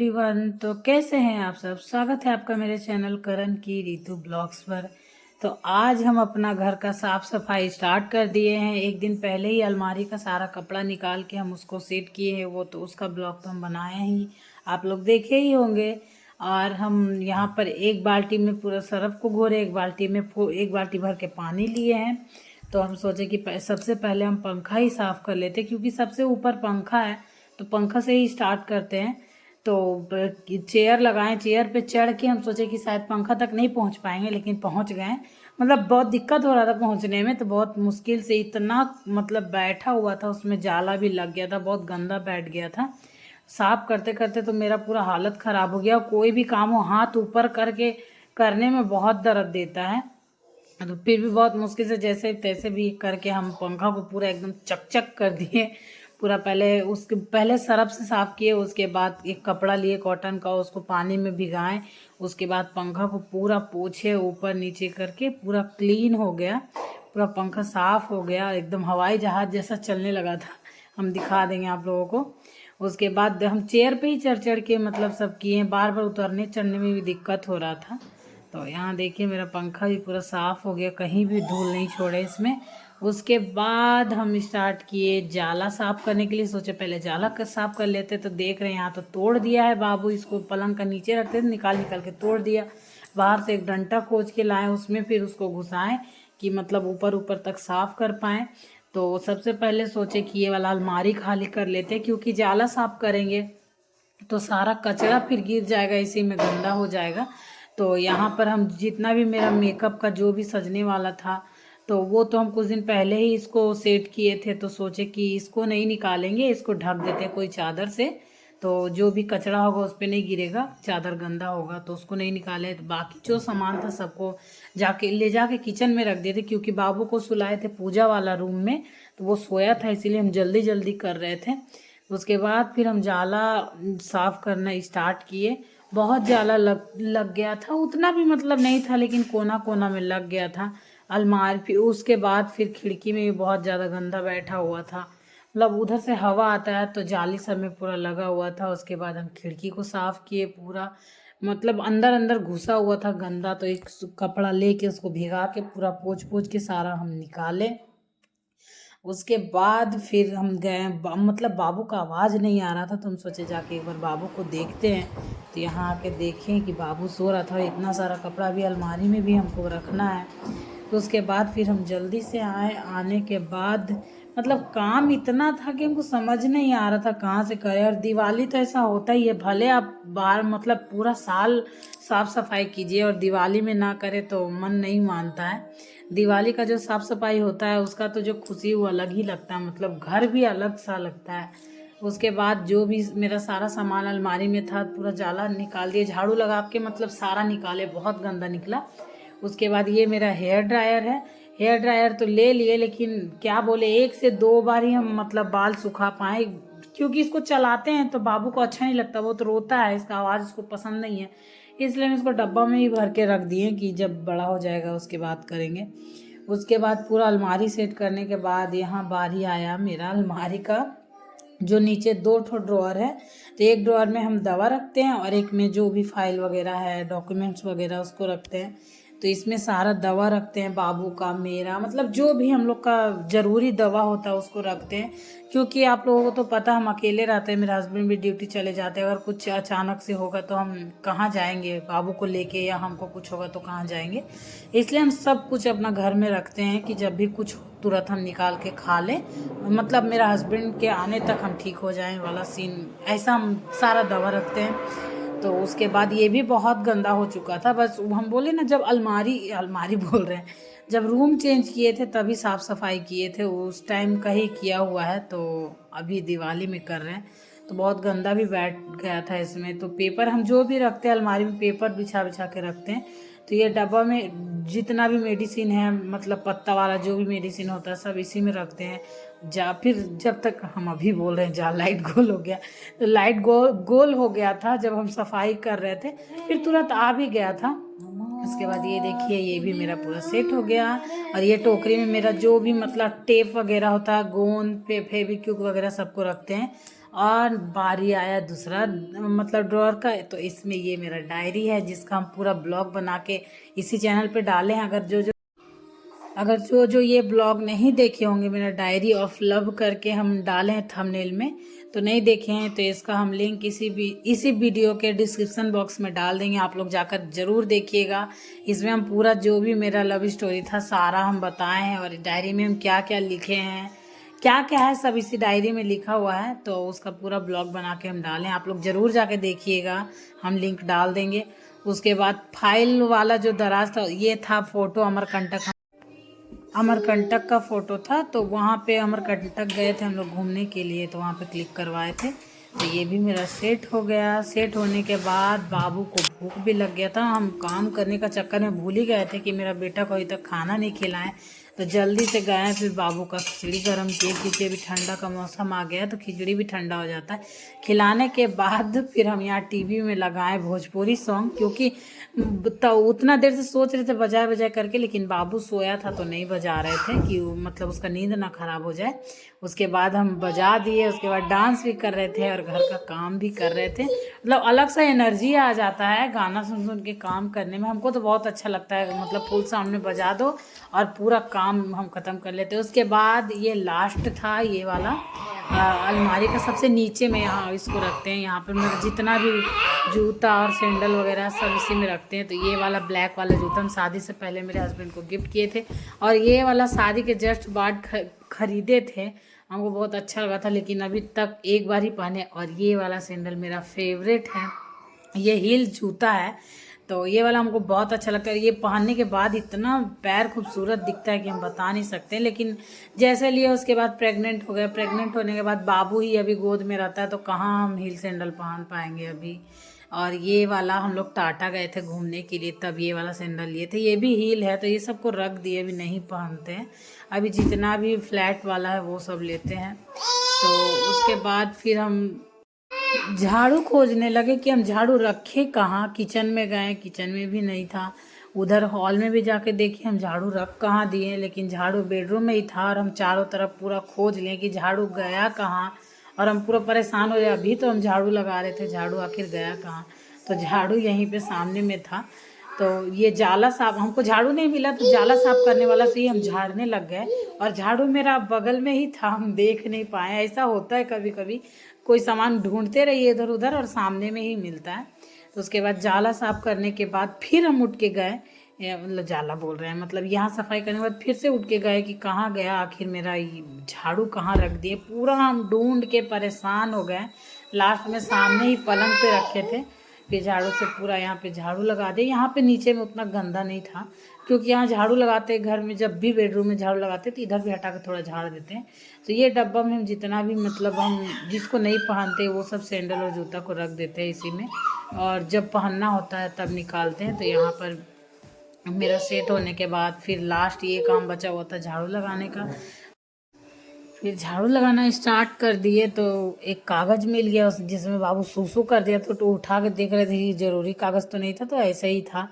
Everyone. तो कैसे हैं आप सब। स्वागत है आपका मेरे चैनल करण की ऋतु ब्लॉग्स पर। तो आज हम अपना घर का साफ सफाई स्टार्ट कर दिए हैं। एक दिन पहले ही अलमारी का सारा कपड़ा निकाल के हम उसको सेट किए हैं। वो तो उसका ब्लॉग तो हम बनाए ही, आप लोग देखे ही होंगे। और हम यहाँ पर एक बाल्टी में पूरा सरफ को घोरे, एक बाल्टी भर के पानी लिए हैं। तो हम सोचे कि सबसे पहले हम पंखा ही साफ़ कर लेते, क्योंकि सबसे ऊपर पंखा है तो पंखा से ही स्टार्ट करते हैं। तो चेयर लगाएं, चेयर पे चढ़ के हम सोचे कि शायद पंखा तक नहीं पहुंच पाएंगे, लेकिन पहुंच गए। मतलब बहुत दिक्कत हो रहा था पहुंचने में, तो बहुत मुश्किल से इतना मतलब बैठा हुआ था, उसमें जाला भी लग गया था, बहुत गंदा बैठ गया था। साफ करते करते तो मेरा पूरा हालत ख़राब हो गया। कोई भी काम हो हाथ ऊपर करके करने में बहुत दर्द देता है। तो फिर भी बहुत मुश्किल से जैसे तैसे भी करके हम पंखा को पूरा एकदम चकचक कर दिए। पूरा पहले सरफ से साफ़ किए, उसके बाद एक कपड़ा लिए कॉटन का, उसको पानी में भिगाएं। उसके बाद पंखा को पूरा पोछे ऊपर नीचे करके, पूरा क्लीन हो गया। पूरा पंखा साफ़ हो गया, एकदम हवाई जहाज़ जैसा चलने लगा था। हम दिखा देंगे आप लोगों को। उसके बाद हम चेयर पे ही चढ़ चढ़ के मतलब सब किए, बार बार उतरने चढ़ने में भी दिक्कत हो रहा था। तो यहाँ देखिए मेरा पंखा भी पूरा साफ़ हो गया, कहीं भी धूल नहीं छोड़े इसमें। उसके बाद हम स्टार्ट किए जाला साफ़ करने के लिए। सोचे पहले जाला का साफ़ कर लेते। तो देख रहे हैं यहाँ तो तोड़ दिया है बाबू, इसको पलंग का नीचे रखते थे, निकाल निकाल के तोड़ दिया। बाहर से एक डंटा खोज के लाए, उसमें फिर उसको घुसाएं कि मतलब ऊपर ऊपर तक साफ़ कर पाएँ। तो सबसे पहले सोचे कि ये वाला अलमारी खाली कर लेते, क्योंकि जाला साफ़ करेंगे तो सारा कचरा फिर गिर जाएगा, इसी में गंदा हो जाएगा। तो यहाँ पर हम जितना भी मेरा मेकअप का जो भी सजने वाला था, तो वो तो हम कुछ दिन पहले ही इसको सेट किए थे। तो सोचे कि इसको नहीं निकालेंगे, इसको ढक देते हैं कोई चादर से, तो जो भी कचरा होगा उस पर नहीं गिरेगा, चादर गंदा होगा तो उसको नहीं निकाले। तो बाकी जो सामान था सबको ले जाके किचन में रख दिए थे, क्योंकि बाबू को सुलाए थे पूजा वाला रूम में, तो वो सोया था, इसीलिए हम जल्दी जल्दी कर रहे थे। उसके बाद फिर हम जाला साफ़ करना स्टार्ट किए। बहुत जाला लग गया था, उतना भी मतलब नहीं था, लेकिन कोना कोना में लग गया था अलमारी। फिर उसके बाद फिर खिड़की में भी बहुत ज़्यादा गंदा बैठा हुआ था, मतलब उधर से हवा आता है तो जाली सब में पूरा लगा हुआ था। उसके बाद हम खिड़की को साफ़ किए पूरा, मतलब अंदर अंदर घुसा हुआ था गंदा। तो एक कपड़ा लेके उसको भिगा के पूरा पोंछ पोंछ के सारा हम निकाले। उसके बाद फिर हम गए, मतलब बाबू का आवाज़ नहीं आ रहा था, तो हम सोचे जाके एक बार बाबू को देखते हैं। तो यहाँ आके देखें कि बाबू सो रहा था, इतना सारा कपड़ा भी अलमारी में भी हमको रखना है। तो उसके बाद फिर हम जल्दी से आए। आने के बाद मतलब काम इतना था कि हमको समझ नहीं आ रहा था कहाँ से करें। और दिवाली तो ऐसा होता ही है, भले आप बार मतलब पूरा साल साफ सफाई कीजिए और दिवाली में ना करें तो मन नहीं मानता है। दिवाली का जो साफ सफाई होता है उसका तो जो खुशी वो अलग ही लगता है, मतलब घर भी अलग सा लगता है। उसके बाद जो भी मेरा सारा सामान अलमारी में था पूरा जाला निकाल दिए, झाड़ू लगा के मतलब सारा निकाले, बहुत गंदा निकला। उसके बाद ये मेरा हेयर ड्रायर है। हेयर ड्रायर तो ले लिए, लेकिन क्या बोले, 1 से 2 बार ही हम मतलब बाल सुखा पाए, क्योंकि इसको चलाते हैं तो बाबू को अच्छा नहीं लगता, वो तो रोता है, इसका आवाज़ उसको पसंद नहीं है। इसलिए हम इसको डब्बा में ही भर के रख दिए कि जब बड़ा हो जाएगा उसके बाद करेंगे। उसके बाद पूरा अलमारी सेट करने के बाद यहाँ बारी आया मेरा अलमारी का, जो नीचे 2 ड्रॉअर है। तो एक ड्रॉअर में हम दवा रखते हैं और एक में जो भी फाइल वगैरह है, डॉक्यूमेंट्स वगैरह उसको रखते हैं। तो इसमें सारा दवा रखते हैं, बाबू का, मेरा, मतलब जो भी हम लोग का ज़रूरी दवा होता है उसको रखते हैं। क्योंकि आप लोगों को तो पता हम अकेले रहते हैं, मेरे हस्बैंड भी ड्यूटी चले जाते हैं, अगर कुछ अचानक से होगा तो हम कहाँ जाएंगे बाबू को लेके, या हमको कुछ होगा तो कहाँ जाएंगे। इसलिए हम सब कुछ अपना घर में रखते हैं कि जब भी कुछ तुरंत हम निकाल के खा लें, मतलब मेरा हस्बैंड के आने तक हम ठीक हो जाएं वाला सीन, ऐसा हम सारा दवा रखते हैं। तो उसके बाद ये भी बहुत गंदा हो चुका था, बस हम बोले ना, जब अलमारी अलमारी बोल रहे हैं, जब रूम चेंज किए थे तभी साफ़ सफाई किए थे, उस टाइम का ही किया हुआ है। तो अभी दिवाली में कर रहे हैं, तो बहुत गंदा भी बैठ गया था इसमें। तो पेपर हम जो भी रखते हैं अलमारी में, पेपर बिछा बिछा के रखते हैं। तो ये डब्बा में जितना भी मेडिसिन है, मतलब पत्ता वाला जो भी मेडिसिन होता है सब इसी में रखते हैं। फिर जब तक हम अभी बोल रहे हैं जहाँ लाइट गोल हो गया, तो लाइट गोल हो गया था जब हम सफाई कर रहे थे, फिर तुरंत आ भी गया था। उसके बाद ये देखिए, ये भी मेरा पूरा सेट हो गया। और ये टोकरी में मेरा जो भी मतलब टेप वगैरह होता है, गोंद पे फेविक्विक वगैरह सबको रखते हैं। और बारी आया दूसरा मतलब ड्रॉअर का, तो इसमें ये मेरा डायरी है जिसका हम पूरा ब्लॉग बना के इसी चैनल पे डाले हैं। अगर जो ये ब्लॉग नहीं देखे होंगे, मेरा डायरी ऑफ लव करके हम डाले हैं थंबनेल में, तो नहीं देखे हैं तो इसका हम लिंक इसी वीडियो के डिस्क्रिप्शन बॉक्स में डाल देंगे, आप लोग जाकर ज़रूर देखिएगा। इसमें हम पूरा जो भी मेरा लव स्टोरी था सारा हम बताए हैं, और डायरी में हम क्या क्या लिखे हैं, क्या क्या है सब इसी डायरी में लिखा हुआ है। तो उसका पूरा ब्लॉग बना के हम डालें, आप लोग ज़रूर जाके देखिएगा, हम लिंक डाल देंगे। उसके बाद फाइल वाला जो दराज था, ये था फ़ोटो अमरकंटक का फ़ोटो था। तो वहाँ पे अमरकंटक गए थे हम लोग घूमने के लिए, तो वहाँ पे क्लिक करवाए थे। तो ये भी मेरा सेट हो गया। सेट होने के बाद बाबू को भूख भी लग गया था, हम काम करने का चक्कर में भूल ही गए थे कि मेरा बेटा को अभी तक खाना नहीं खिलाएं। तो जल्दी से गए, फिर बाबू का खिचड़ी गर्म किए, क्योंकि अभी ठंडा का मौसम आ गया तो खिचड़ी भी ठंडा हो जाता है। खिलाने के बाद फिर हम यहाँ टीवी में लगाए भोजपुरी सॉन्ग, क्योंकि तो उतना देर से सोच रहे थे बजाए बजाए करके, लेकिन बाबू सोया था तो नहीं बजा रहे थे कि मतलब उसका नींद ना खराब हो जाए। उसके बाद हम बजा दिए, उसके बाद डांस भी कर रहे थे और घर का काम भी कर रहे थे। मतलब अलग सा एनर्जी आ जाता है गाना सुन सुन के काम करने में, हमको तो बहुत अच्छा लगता है। मतलब फुल सामने बजा दो और पूरा काम हम ख़त्म कर लेते हैं। उसके बाद ये लास्ट था, ये वाला अलमारी का सबसे नीचे में यहाँ इसको रखते हैं। यहाँ पर मेरा जितना भी जूता और सैंडल वगैरह सब इसी में रखते हैं। तो ये वाला ब्लैक वाला जूता हम शादी से पहले मेरे हस्बैंड को गिफ्ट किए थे, और ये वाला शादी के जस्ट बाद खरीदे थे, हमको बहुत अच्छा लगा था, लेकिन अभी तक एक बार ही पहने। और ये वाला सैंडल मेरा फेवरेट है, ये हील जूता है, तो ये वाला हमको बहुत अच्छा लगता है। ये पहनने के बाद इतना पैर खूबसूरत दिखता है कि हम बता नहीं सकते। लेकिन जैसे लिए उसके बाद प्रेग्नेंट हो गए, प्रेग्नेंट होने के बाद बाबू ही अभी गोद में रहता है, तो कहाँ हम हील सैंडल पहन पाएंगे अभी। और ये वाला हम लोग टाटा गए थे घूमने के लिए, तब ये वाला सैंडल लिए थे, ये भी हील है, तो ये सबको रख दिए, अभी नहीं पहनते हैं। अभी जितना भी फ्लैट वाला है वो सब लेते हैं। तो उसके बाद फिर हम झाड़ू खोजने लगे कि हम झाड़ू रखे कहाँ। किचन में गए, किचन में भी नहीं था। उधर हॉल में भी जाके देखे हम झाड़ू रख कहाँ दिए, लेकिन झाड़ू बेडरूम में ही था। और हम चारों तरफ पूरा खोज लें कि झाड़ू गया कहाँ, और हम पूरा परेशान हो गए। अभी तो हम झाड़ू लगा रहे थे, झाड़ू आखिर गया कहाँ। तो झाड़ू यहीं पे सामने में था। तो ये जाला साफ, हमको झाड़ू नहीं मिला तो जाला साफ करने वाला से ही हम झाड़ने लग गए, और झाड़ू मेरा बगल में ही था, हम देख नहीं पाए। ऐसा होता है कभी कभी, कोई सामान ढूंढते रहिए इधर उधर और सामने में ही मिलता है। तो उसके बाद जाला साफ करने के बाद फिर हम उठ के गए, मतलब जाला बोल रहे हैं, मतलब यहाँ सफाई करने के बाद फिर से उठ के गए कि कहाँ गया आखिर मेरा ये झाड़ू, कहाँ रख दिए। पूरा हम ढूंढ के परेशान हो गए। लास्ट में सामने ही पलंग पे रखे थे, फिर झाड़ू से पूरा यहाँ पे झाड़ू लगा दे। यहाँ पे नीचे में उतना गंदा नहीं था, क्योंकि यहाँ झाड़ू लगाते घर में, जब भी बेडरूम में झाड़ू लगाते तो इधर भी हटा के थोड़ा झाड़ देते हैं। तो ये डब्बा में हम जितना भी मतलब हम जिसको नहीं पहनते वो सब सैंडल और जूता को रख देते हैं इसी में, और जब पहनना होता है तब निकालते हैं। तो यहाँ पर मेरा सेट होने के बाद फिर लास्ट ये काम बचा हुआ था झाड़ू लगाने का। फिर झाड़ू लगाना स्टार्ट कर दिए, तो एक कागज़ मिल गया जिसमें बाबू सूसू कर दिया, तो उठा के देख रहे थे कि ज़रूरी कागज़ तो नहीं था, तो ऐसे ही था।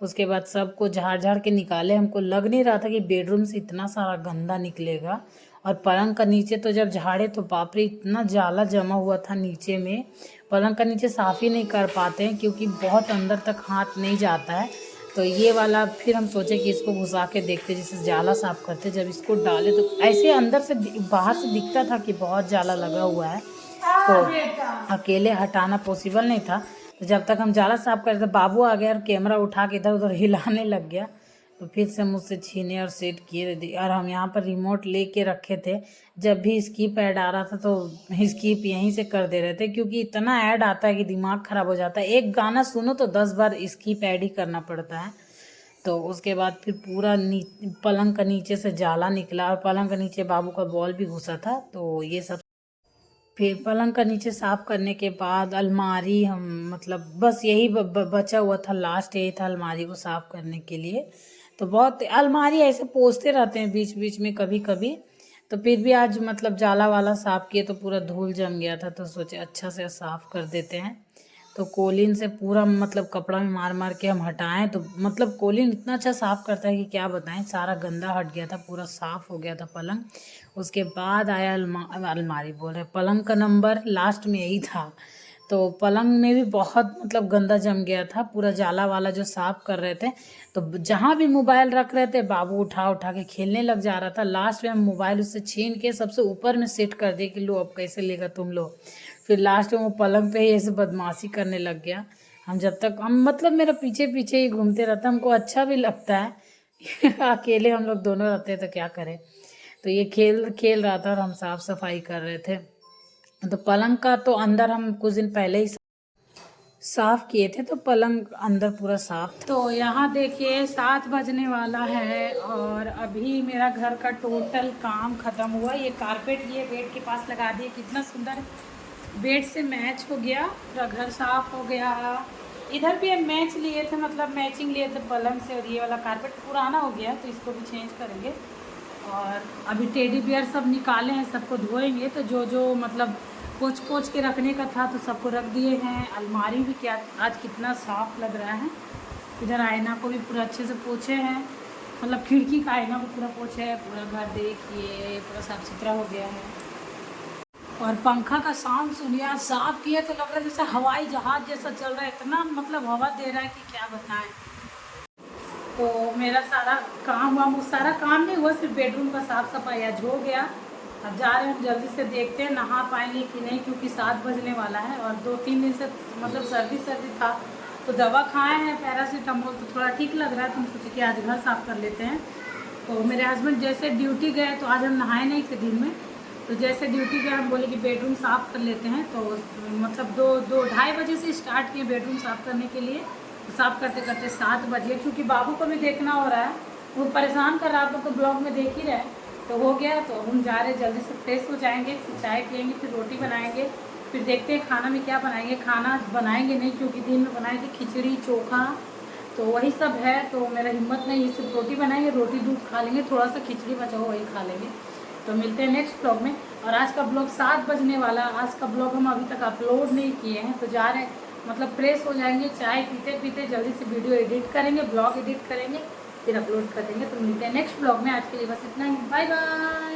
उसके बाद सबको झाड़ झाड़ के निकाले। हमको लग नहीं रहा था कि बेडरूम से इतना सारा गंदा निकलेगा। और पलंग का नीचे तो जब झाड़े तो बाप रे, इतना जाला जमा हुआ था नीचे में। पलंग का नीचे साफ़ ही नहीं कर पाते हैं, क्योंकि बहुत अंदर तक हाथ नहीं जाता है। तो ये वाला फिर हम सोचे कि इसको घुसा के देखते, जैसे जाला साफ करते। जब इसको डाले तो ऐसे अंदर से बाहर से दिखता था कि बहुत जाला लगा हुआ है, तो अकेले हटाना पॉसिबल नहीं था। तो जब तक हम जाला साफ कर रहे थे, बाबू आ गया और कैमरा उठा के इधर उधर हिलाने लग गया। तो फिर से मुझसे छीने और सेट किए। और हम यहाँ पर रिमोट लेके रखे थे, जब भी स्किप ऐड आ रहा था तो स्किप यहीं से कर दे रहे थे, क्योंकि इतना ऐड आता है कि दिमाग ख़राब हो जाता है। एक गाना सुनो तो 10 बार स्किप ऐड ही करना पड़ता है। तो उसके बाद फिर पूरा पलंग का नीचे से जाला निकला, और पलंग के नीचे बाबू का बॉल भी घुसा था। तो ये सब फिर पलंग का नीचे साफ़ करने के बाद अलमारी हम मतलब बस यही बचा हुआ था, लास्ट यही था अलमारी को साफ़ करने के लिए। तो बहुत अलमारी ऐसे पोंछते रहते हैं बीच बीच में कभी कभी। तो फिर भी आज मतलब जाला वाला साफ़ किए तो पूरा धूल जम गया था, तो सोचे अच्छा से साफ़ कर देते हैं। तो कोलिन से पूरा मतलब कपड़ा में मार मार के हम हटाएं, तो मतलब कोलिन इतना अच्छा साफ़ करता है कि क्या बताएं। सारा गंदा हट गया था, पूरा साफ़ हो गया था पलंग। उसके बाद आया अलमारी बोल रहे, पलंग का नंबर लास्ट में यही था। तो पलंग में भी बहुत मतलब गंदा जम गया था, पूरा जाला वाला जो साफ़ कर रहे थे, तो जहाँ भी मोबाइल रख रहे थे बाबू उठा उठा के खेलने लग जा रहा था। लास्ट में हम मोबाइल उससे छीन के सबसे ऊपर में सेट कर दिए कि लो अब कैसे लेगा तुम लो। फिर लास्ट में वो पलंग पे ही ऐसे बदमाशी करने लग गया। हम जब तक हम मतलब मेरा पीछे पीछे ही घूमते रहता, हमको अच्छा भी लगता है अकेले हम लोग दोनों रहते हैं तो क्या करें। तो ये खेल खेल रहा था और हम साफ सफाई कर रहे थे। तो पलंग का तो अंदर हम कुछ दिन पहले ही साफ किए थे, तो पलंग अंदर पूरा साफ था। तो यहाँ देखिए 7 बजने वाला है और अभी मेरा घर का टोटल काम ख़त्म हुआ। ये कारपेट ये बेड के पास लगा दिए, कितना सुंदर बेड से मैच हो गया, पूरा घर साफ हो गया। इधर भी हम मैच लिए थे, मतलब मैचिंग लिए थे पलंग से, और ये वाला कारपेट पुराना हो गया तो इसको भी चेंज करेंगे। और अभी टेडी बियर सब निकाले हैं, सबको धोएंगे। तो जो जो मतलब पोंछ पोंछ के रखने का था तो सबको रख दिए हैं। अलमारी भी क्या आज कितना साफ़ लग रहा है। इधर आईना को भी पूरा अच्छे से पोछे हैं, मतलब खिड़की का आईना को पूरा पोछे है। पूरा घर देखिए पूरा साफ़ सुथरा हो गया है। और पंखा का साउंड सुनिए, साफ़ किया तो लग रहा है जैसे हवाई जहाज़ जैसा चल रहा है, इतना मतलब हवा दे रहा है कि क्या बताएं। तो मेरा सारा काम नहीं हुआ, सिर्फ बेडरूम का साफ़ सफाई आज हो गया। अब जा रहे हैं हम जल्दी से, देखते हैं नहा पाएंगे कि नहीं, क्योंकि 7 बजने वाला है। और 2-3 दिन से मतलब सर्दी था, तो दवा खाए हैं पैरासीटामोल, तो थोड़ा ठीक लग रहा है। तो हम सोचे कि आज घर साफ़ कर लेते हैं। तो मेरे हस्बैंड जैसे ड्यूटी गए तो आज हम नहाए नहीं थे दिन में, तो जैसे ड्यूटी गए हम बोले कि बेडरूम साफ़ कर लेते हैं। तो मतलब 2-2-2:30 बजे से स्टार्ट किए बेडरूम साफ़ करने के लिए। साफ़ करते करते 7 बजे, क्योंकि बाबू को भी देखना हो रहा है, वो परेशान कर रहा है। आप लोग तो ब्लॉग में देख ही रहे, तो हो गया। तो हम जा रहे जल्दी से फ्रेश हो जाएंगे, फिर चाय पियेंगे, फिर रोटी बनाएंगे, फिर देखते हैं खाना में क्या बनाएंगे। खाना बनाएंगे नहीं, क्योंकि दिन में बनाए थे खिचड़ी चोखा, तो वही सब है। तो मेरा हिम्मत नहीं, सिर्फ रोटी बनाएंगे, रोटी दूध खा लेंगे, थोड़ा सा खिचड़ी बचा हो वही खा लेंगे। तो मिलते हैं नेक्स्ट ब्लॉग में। और आज का ब्लॉग 7 बजने वाला, आज का ब्लॉग हम अभी तक अपलोड नहीं किए हैं। तो जा रहे हैं, मतलब फ्रेश हो जाएंगे, चाय पीते पीते जल्दी से वीडियो एडिट करेंगे, ब्लॉग एडिट करेंगे, फिर अपलोड कर देंगे। तो मिलते हैं नेक्स्ट ब्लॉग में। आज के लिए बस इतना ही, बाय बाय।